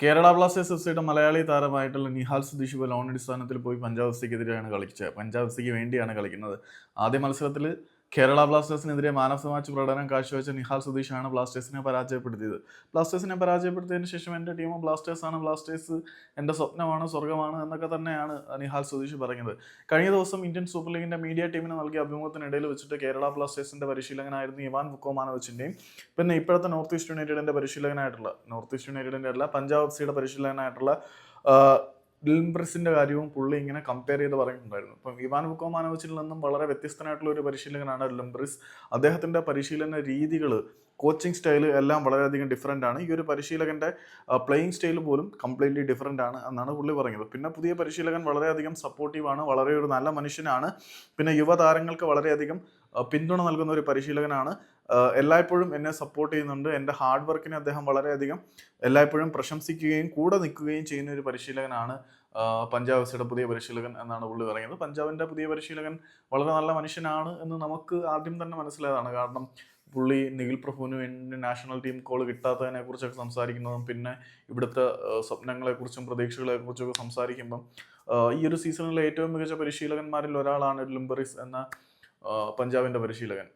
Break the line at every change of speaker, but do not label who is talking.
Kerala Blasters എഫ്സിയുടെ Malayali താരമായിട്ടുള്ള Nihal Sudheesh loan അടിസ്ഥാനത്തിൽ പോയി പഞ്ചാബ് എഫ്സിക്കെതിരെയാണ് കളിച്ചത്. പഞ്ചാബ് എഫ്സിക്ക് വേണ്ടിയാണ് കളിക്കുന്നത്. ആദ്യ മത്സരത്തിൽ കേരള ബ്ലാസ്റ്റേഴ്സിനെതിരെ മാൻ ഓഫ് ദ മാച്ച് പ്രകടനം കാഴ്ചവെച്ച നിഹാൽ സുധീഷാണ് ബ്ലാസ്റ്റേഴ്സിനെ പരാജയപ്പെടുത്തിയത്. ബ്ലാസ്റ്റേഴ്സിനെ പരാജയപ്പെടുത്തിയതിന് ശേഷം എൻ്റെ ടീം ബ്ലാസ്റ്റേഴ്സാണ്, ബ്ലാസ്റ്റേഴ്സ് എൻ്റെ സ്വപ്നമാണ്, സ്വർഗ്ഗമാണ് എന്നൊക്കെ തന്നെയാണ് നിഹാൽ സുധീഷ് പറഞ്ഞത്. കഴിഞ്ഞ ദിവസം ഇന്ത്യൻ സൂപ്പർ ലീഗിൻ്റെ മീഡിയ ടീമിന് നൽകിയ അഭിമുഖത്തിനിടയിൽ വെച്ചിട്ട് കേരള ബ്ലാസ്റ്റേഴ്സിൻ്റെ പരിശീലകനായിരുന്നു ഇവാൻ വുക്കോമാനോവിച്ചിൻ്റെയും പിന്നെ ഇപ്പോഴത്തെ നോർത്ത് ഈസ്റ്റ് യുണൈറ്റഡിൻ്റെ പരിശീലകനായിട്ടുള്ള പഞ്ചാബ് എഫ്സിയുടെ പരിശീലകനായിട്ടുള്ള ഡിൽംബ്രിസിന്റെ കാര്യവും പുള്ളി ഇങ്ങനെ കമ്പയർ ചെയ്ത് പറയുന്നുണ്ടായിരുന്നു. ഇപ്പം ഇവാൻ വുക്കോമാനോവിച്ചിൽ നിന്നും വളരെ വ്യത്യസ്തനായിട്ടുള്ള ഒരു പരിശീലകനാണ് ഡിൽംബ്രിസ്. അദ്ദേഹത്തിന്റെ പരിശീലന രീതികൾ, കോച്ചിങ് സ്റ്റൈല് എല്ലാം വളരെയധികം ഡിഫറൻ്റ് ആണ്. ഈ ഒരു പരിശീലകന്റെ പ്ലേയിങ് സ്റ്റൈൽ പോലും കംപ്ലീറ്റ്ലി ഡിഫറൻ്റ് ആണ് എന്നാണ് പുള്ളി പറഞ്ഞത്. പിന്നെ പുതിയ പരിശീലകൻ വളരെയധികം സപ്പോർട്ടീവാണ്, വളരെ ഒരു നല്ല മനുഷ്യനാണ്, പിന്നെ യുവതാരങ്ങൾക്ക് വളരെയധികം പിന്തുണ നൽകുന്ന ഒരു പരിശീലകനാണ്. എല്ലായ്പ്പോഴും എന്നെ സപ്പോർട്ട് ചെയ്യുന്നുണ്ട്. എൻ്റെ ഹാർഡ് വർക്കിനെ അദ്ദേഹം വളരെയധികം എല്ലായ്പ്പോഴും പ്രശംസിക്കുകയും കൂടെ നിൽക്കുകയും ചെയ്യുന്ന ഒരു പരിശീലകനാണ് പഞ്ചാബ് എഫ്സിയുടെ പുതിയ പരിശീലകൻ എന്നാണ് പുള്ളി പറയുന്നത്. പഞ്ചാബിൻ്റെ പുതിയ പരിശീലകൻ വളരെ നല്ല മനുഷ്യനാണ് എന്ന് നമുക്ക് ആദ്യം തന്നെ മനസ്സിലായതാണ്. കാരണം പുള്ളി നിഖിൽ പ്രഭുവിന് വേണ്ടി നാഷണൽ ടീം കോൾ കിട്ടാത്തതിനെ കുറിച്ചൊക്കെ സംസാരിക്കുന്നതും പിന്നെ ഇവിടുത്തെ സ്വപ്നങ്ങളെക്കുറിച്ചും പ്രതീക്ഷകളെക്കുറിച്ചൊക്കെ സംസാരിക്കുമ്പം ഈ ഒരു സീസണിലെ ഏറ്റവും മികച്ച പരിശീലകന്മാരിൽ ഒരാളാണ് ഡിൽംബ്രിസ് എന്ന പഞ്ചാബിൻ്റെ പരിശീലകൻ.